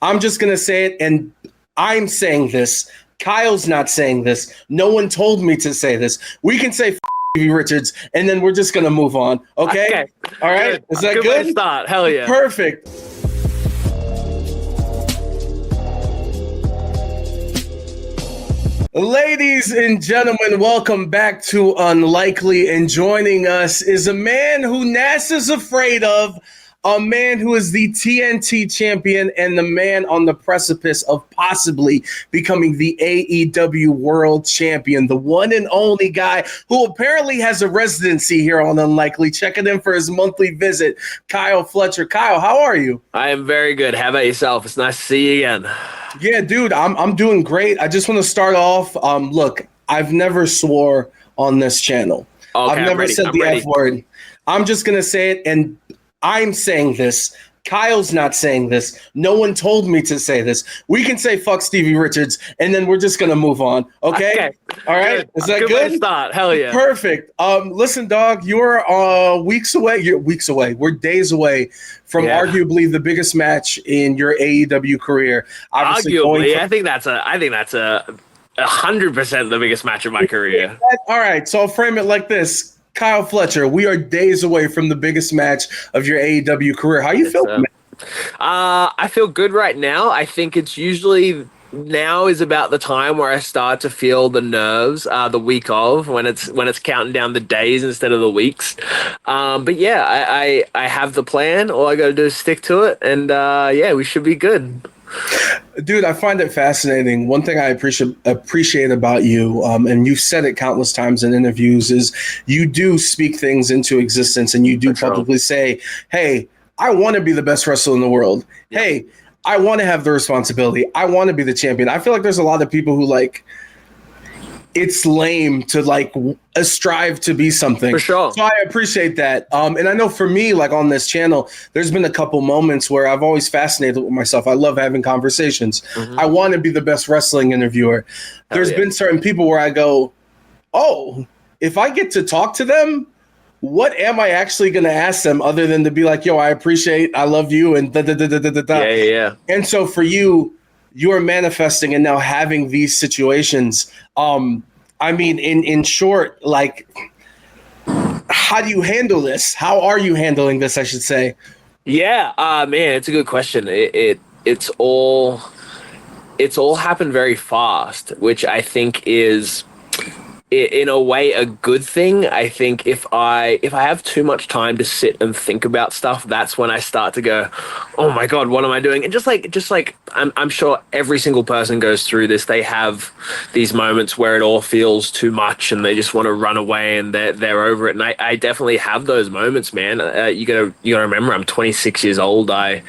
I'm just going to say it, and I'm saying this. Kyle's not saying this. No one told me to say this. We can say Stevie Richards, and then we're just going to move on. Okay? All right? Good. Is that Good way to start. Hell yeah. Perfect. Ladies and gentlemen, welcome back to Unlikely. And joining us is a man who NASA's afraid of, a man who is the TNT champion, and the man on the precipice of possibly becoming the AEW world champion, the one and only guy who apparently has a residency here on Unlikely, checking in for his monthly visit, Kyle Fletcher. Kyle, how are you? I am very good. How about yourself? It's nice to see you again. Yeah, dude, I'm doing great. I just want to start off. Look, I've never swore on this channel. Okay, I've never said the F word. I'm just gonna say it, and I'm saying this. Kyle's not saying this. No one told me to say this. We can say fuck Stevie Richards, and then we're just gonna move on. Okay? All right. Good. Is that good? good? Way to start. Hell yeah. Perfect. Listen, dog, you're weeks away. You're weeks away. We're days away from arguably the biggest match in your AEW career. Obviously, arguably, I think that's a 100% the biggest match of my career. All right. So I'll frame it like this. Kyle Fletcher, we are days away from the biggest match of your AEW career. How you feeling, man? I feel good right now. I think it's usually now is about the time where I start to feel the nerves the week of when it's counting down the days instead of the weeks. But yeah, I have the plan. All I got to do is stick to it, and yeah, we should be good. Dude, I find it fascinating. One thing I appreciate about you, and you've said it countless times in interviews, is you do speak things into existence, and you do publicly say, hey, I want to be the best wrestler in the world. Yep. Hey, I want to have the responsibility. I want to be the champion. I feel like there's a lot of people who it's lame to strive to be something. For sure. So I appreciate that. And I know for me, on this channel, there's been a couple moments where I've always fascinated with myself. I love having conversations. Mm-hmm. I want to be the best wrestling interviewer. There's been certain people where I go, oh, if I get to talk to them, what am I actually going to ask them other than to be like, yo, I love you, and da-da-da-da-da-da. Yeah. And so for you, you are manifesting and now having these situations. I mean, in short, how do you handle this? How are you handling this, I should say? Yeah, man, it's a good question. It's all happened very fast, which I think is, in a way, a good thing. I think if I have too much time to sit and think about stuff, that's when I start to go, oh my God, what am I doing? And just like I'm sure every single person goes through this. They have these moments where it all feels too much and they just want to run away and they're over it. And I definitely have those moments, man. You gotta remember, I'm 26 years old. I'm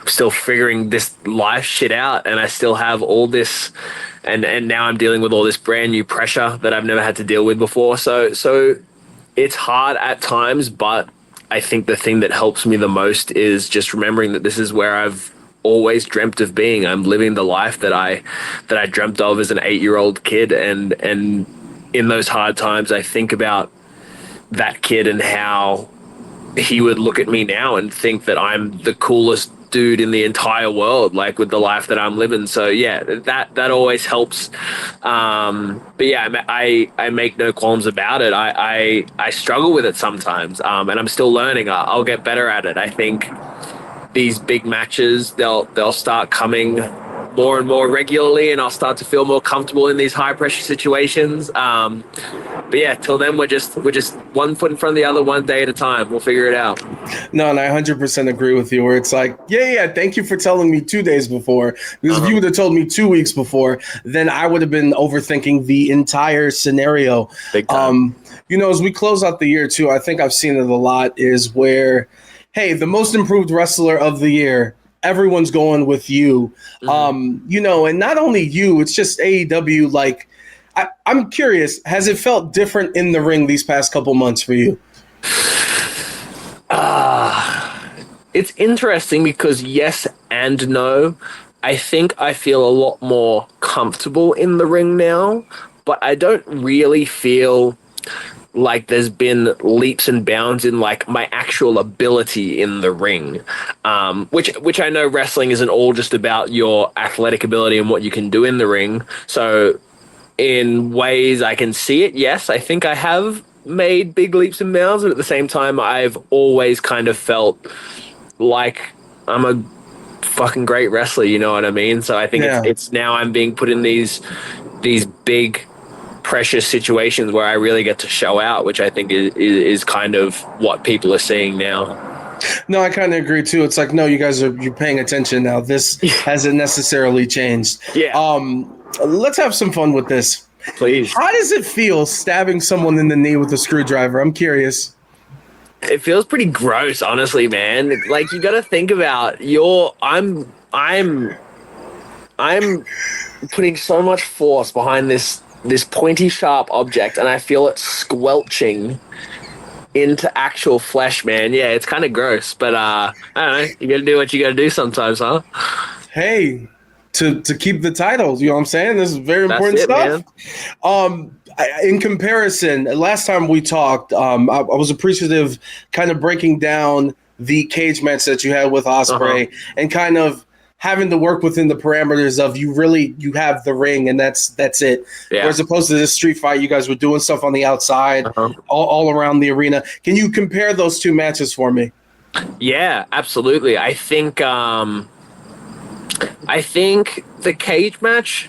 still figuring this life shit out, and I still have all this. And now I'm dealing with all this brand new pressure that I've never had to deal with before. So it's hard at times, but I think the thing that helps me the most is just remembering that this is where I've always dreamt of being. I'm living the life that I dreamt of as an 8-year-old kid. And in those hard times, I think about that kid and how he would look at me now and think that I'm the coolest dude in the entire world, with the life that I'm living. So yeah, that always helps. But yeah, I make no qualms about it. I struggle with it sometimes, and I'm still learning. I'll get better at it. I think these big matches, they'll start coming more and more regularly, and I'll start to feel more comfortable in these high pressure situations. But yeah, till then we're just one foot in front of the other, one day at a time. We'll figure it out. No, and I 100% agree with you, where it's like, yeah, thank you for telling me 2 days before. Because if you would have told me 2 weeks before, then I would have been overthinking the entire scenario. Big time. As we close out the year too, I think I've seen it a lot, is where, hey, the most improved wrestler of the year, everyone's going with you. Mm-hmm. And not only you, it's just AEW. I'm curious, has it felt different in the ring these past couple months for you? It's interesting because yes and no. I think I feel a lot more comfortable in the ring now, but I don't really feel like there's been leaps and bounds in like my actual ability in the ring, which I know wrestling isn't all just about your athletic ability and what you can do in the ring. So in ways I can see it, yes, I think I have made big leaps and bounds, but at the same time, I've always kind of felt like I'm a fucking great wrestler, you know what I mean? So I think it's now I'm being put in these big precious situations where I really get to show out, which I think is kind of what people are seeing now. No, I kind of agree too. It's like, no, you're paying attention now. This hasn't necessarily changed. Yeah. Let's have some fun with this. Please. How does it feel stabbing someone in the knee with a screwdriver? I'm curious. It feels pretty gross, honestly, man. Like you got to think about I'm putting so much force behind this pointy sharp object, and I feel it squelching into actual flesh, man. Yeah, it's kind of gross, but I don't know. You got to do what you got to do sometimes, huh? Hey, to keep the titles, you know what I'm saying? This is very important stuff. Man. In comparison, last time we talked, I was appreciative kind of breaking down the cage match that you had with Ospreay and kind of having to work within the parameters of you have the ring and that's it. Yeah. As opposed to this street fight, you guys were doing stuff on the outside, all around the arena. Can you compare those two matches for me? Yeah, absolutely. I think the cage match,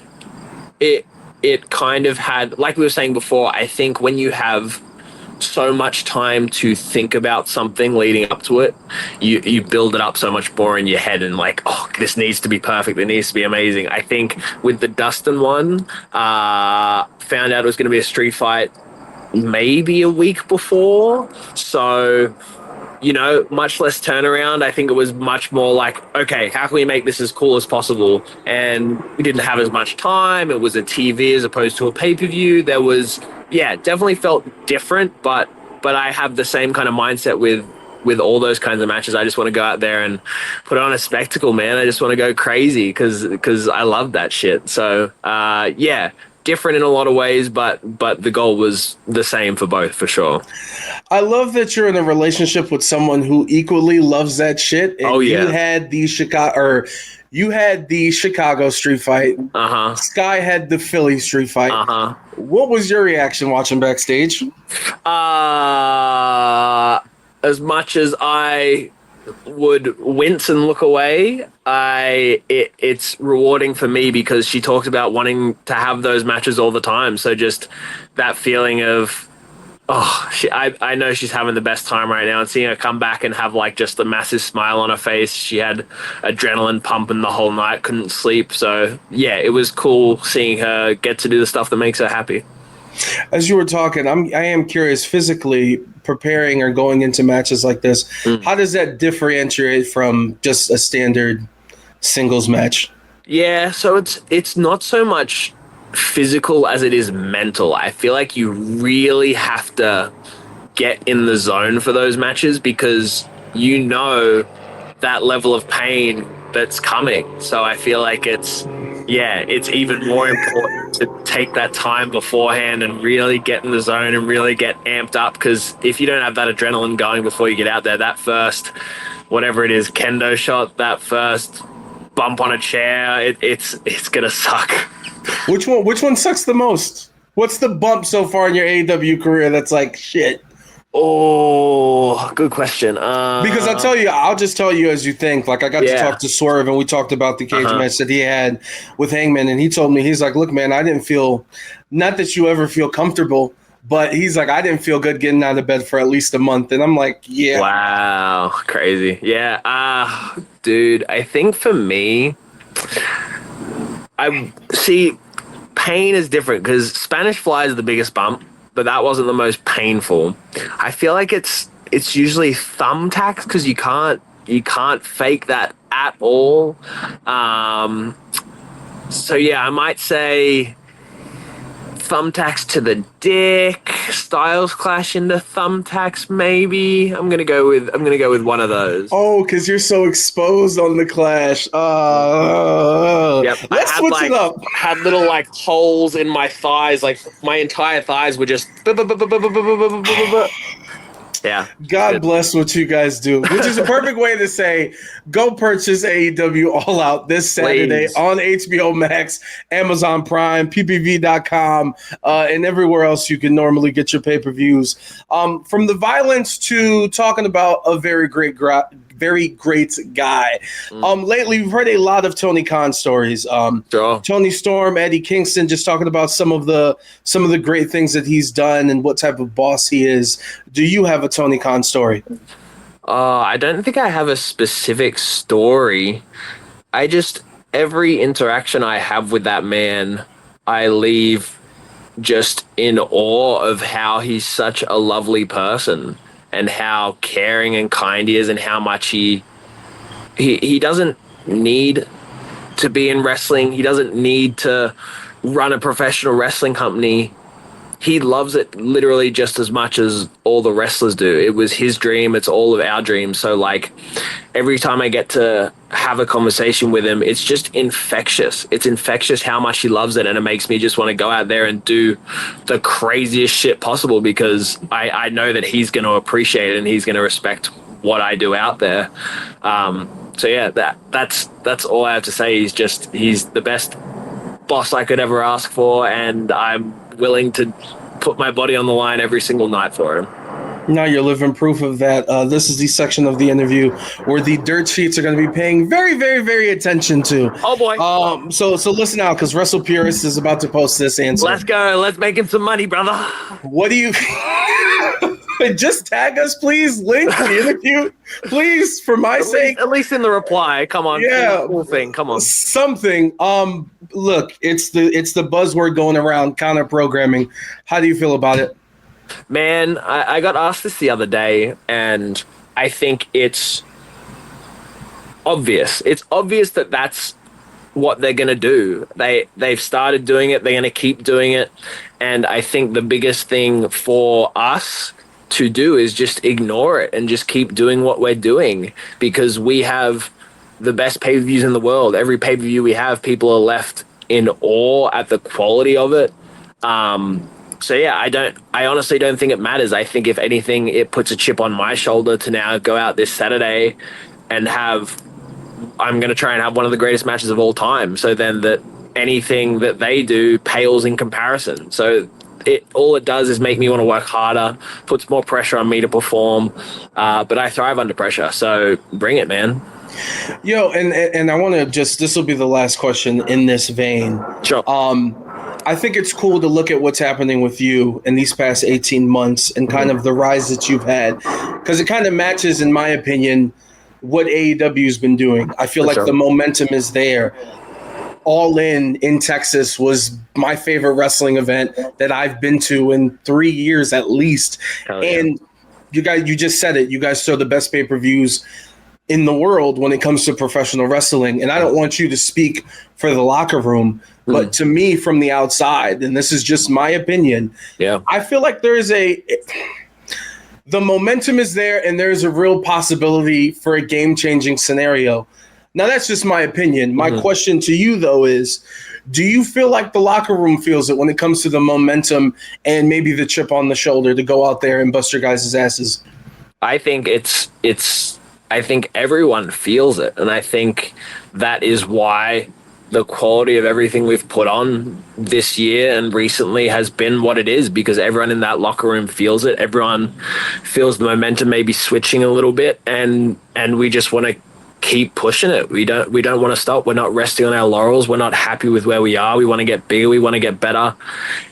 it kind of had, like we were saying before, I think when you have so much time to think about something leading up to it, you build it up so much more in your head and like, oh, this needs to be perfect, it needs to be amazing. I think with the Dustin one, found out it was going to be a street fight maybe a week before, so you know, much less turnaround. I think it was much more like, okay, how can we make this as cool as possible? And we didn't have as much time. It was a TV as opposed to a pay-per-view. There was, definitely felt different, but I have the same kind of mindset with all those kinds of matches. I just want to go out there and put on a spectacle, man. I just want to go crazy because I love that shit. So, different in a lot of ways, but the goal was the same for both, for sure. I love that you're in a relationship with someone who equally loves that shit. And you had the Chicago street fight. Sky had the Philly street fight. What was your reaction watching backstage? As much as I would wince and look away, it's rewarding for me because she talks about wanting to have those matches all the time. So just that feeling of, I know she's having the best time right now, and seeing her come back and have like just a massive smile on her face. She had adrenaline pumping the whole night, couldn't sleep. So yeah, it was cool seeing her get to do the stuff that makes her happy. As you were talking, I am curious, physically preparing or going into matches like this, how does that differentiate from just a standard singles match? Yeah, so it's not so much physical as it is mental. I feel like you really have to get in the zone for those matches because you know that level of pain that's coming. So I feel like it's even more important to take that time beforehand and really get in the zone and really get amped up, because if you don't have that adrenaline going before you get out there, that first, whatever it is, kendo shot, that first bump on a chair, it's gonna suck. Which one sucks the most? What's the bump so far in your AEW career that's like shit? Oh, good question. Because I'll just tell you as you think. Like I got to talk to Swerve and we talked about the cage match that he had with Hangman, and he told me, he's like, look, man, I didn't feel, not that you ever feel comfortable, but he's like, I didn't feel good getting out of bed for at least a month. And I'm like, yeah. Wow, crazy. Yeah. Dude, I think for me, I see pain is different because Spanish Fly is the biggest bump, but that wasn't the most painful. I feel like it's usually Thumbtacks because you can't fake that at all. So yeah, I might say Thumbtacks to the dick, Styles Clash into Thumbtacks maybe. I'm gonna go with one of those. Oh, because you're so exposed on the Clash. Yep. Let's What's it up? had little like holes in my thighs, like my entire thighs were just. Yeah. God bless what you guys do, which is a perfect way to say go purchase AEW All Out this Saturday Please. on HBO Max, Amazon Prime, PPV.com, and everywhere else you can normally get your pay-per-views. From the violence to talking about a very great guy. Lately, we've heard a lot of Tony Khan stories. Sure. Tony Storm, Eddie Kingston, just talking about some of the great things that he's done and what type of boss he is. Do you have a Tony Khan story? I don't think I have a specific story. Every interaction I have with that man, I leave just in awe of how he's such a lovely person and how caring and kind he is and how much he doesn't need to be in wrestling. He doesn't need to run a professional wrestling company. He loves it literally just as much as all the wrestlers do. It was his dream. It's all of our dreams. So like every time I get to have a conversation with him, it's just infectious. It's infectious how much he loves it. And it makes me just want to go out there and do the craziest shit possible because I know that he's going to appreciate it and he's going to respect what I do out there. So yeah, that's all I have to say. He's the best boss I could ever ask for. And I'm willing to put my body on the line every single night for him. Now you're living proof of that. This is the section of the interview where the dirt sheets are going to be paying very, very, very attention to. Oh boy! So listen out, because Wrestle Purist is about to post this answer. Let's go. Let's make him some money, brother. What do you? Just tag us, please. Link the interview, please, for my sake. At least in the reply. Come on. Yeah. Cool thing. Come on. Something. Look, it's the buzzword going around, counter programming. How do you feel about it? Man, I got asked this the other day, and I think it's obvious. It's obvious that that's what they're going to do. They've started doing it. They're going to keep doing it. And I think the biggest thing for us to do is just ignore it and just keep doing what we're doing because we have the best pay-per-views in the world. Every pay-per-view we have, people are left in awe at the quality of it. So yeah, I honestly don't think it matters. I think if anything, it puts a chip on my shoulder to now go out this Saturday and I'm going to try and have one of the greatest matches of all time. So then that anything that they do pales in comparison. So all it does is make me want to work harder, puts more pressure on me to perform. But I thrive under pressure. So bring it, man. Yo, and I want to this will be the last question in this vein. Sure. I think it's cool to look at what's happening with you in these past 18 months and kind of the rise that you've had, because it kind of matches, in my opinion, what AEW has been doing. I feel like the momentum is there. All In Texas was my favorite wrestling event that I've been to in 3 years at least. And you just said it. You guys show the best pay-per-views in the world when it comes to professional wrestling. And I don't want you to speak for the locker room, but to me from the outside, and this is just my opinion, I feel like the momentum is there and there's a real possibility for a game-changing scenario. Now, that's just my opinion. My question to you, though, is do you feel like the locker room feels it when it comes to the momentum and maybe the chip on the shoulder to go out there and bust your guys' asses? I think I think everyone feels it. And I think that is why the quality of everything we've put on this year and recently has been what it is, because everyone in that locker room feels it. Everyone feels the momentum maybe switching a little bit, and we just want to keep pushing it. We don't want to stop. We're not resting on our laurels. We're not happy with where we are. We want to get bigger. We want to get better.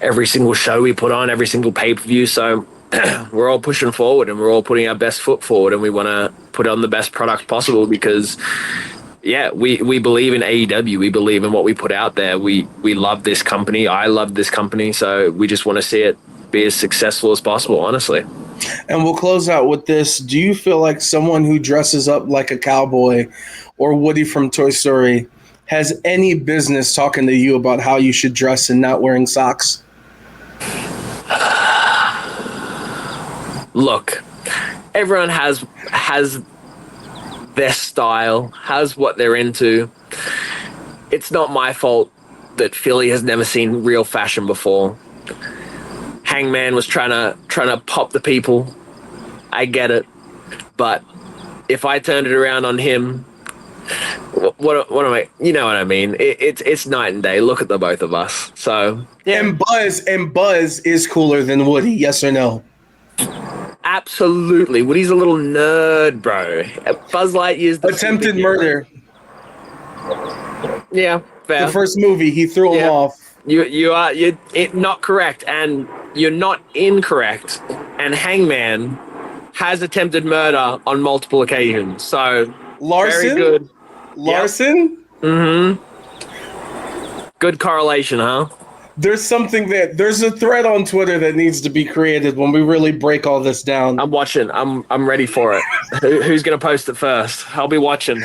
Every single show we put on, every single pay-per-view. So we're all pushing forward and we're all putting our best foot forward, and we want to put on the best product possible because we believe in AEW. We believe in what we put out there. We love this company. I love this company. So we just want to see it be as successful as possible, honestly. And we'll close out with this. Do you feel like someone who dresses up like a cowboy or Woody from Toy Story has any business talking to you about how you should dress and not wearing socks? Look, everyone has their style, has what they're into. It's not my fault that Philly has never seen real fashion before. Hangman was trying to pop the people. I get it, but if I turned it around on him, what am I? You know what I mean? It's night and day. Look at the both of us. So yeah. And Buzz is cooler than Woody. Yes or no? Absolutely. Woody's a little nerd, bro. Buzz Lightyear's the attempted murder. Yeah, fair. The first movie, he threw him off. You're not correct, and you're not incorrect. And Hangman has attempted murder on multiple occasions. So Larson, very good. Larson. Yep. Mm-hmm. Good correlation, huh? There's a thread on Twitter that needs to be created when we really break all this down. I'm watching. I'm ready for it. Who's gonna post it first? I'll be watching.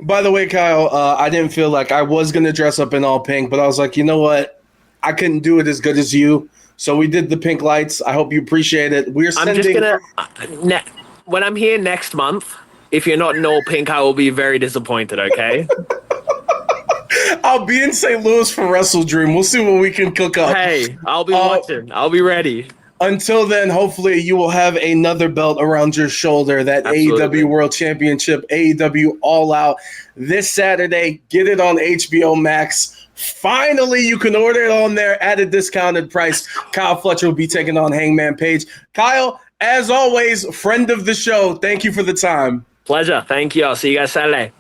By the way, Kyle, I didn't feel like I was gonna dress up in all pink, but I was like, you know what? I couldn't do it as good as you, so we did the pink lights. I hope you appreciate it. I'm just gonna when I'm here next month. If you're not in all pink, I will be very disappointed. Okay. I'll be in St. Louis for Wrestle Dream. We'll see what we can cook up. Hey, I'll be watching. I'll be ready. Until then, hopefully you will have another belt around your shoulder, that AEW World Championship, AEW All Out this Saturday. Get it on HBO Max. Finally, you can order it on there at a discounted price. Kyle Fletcher will be taking on Hangman Page. Kyle, as always, friend of the show, thank you for the time. Pleasure. Thank you. I'll see you guys Saturday.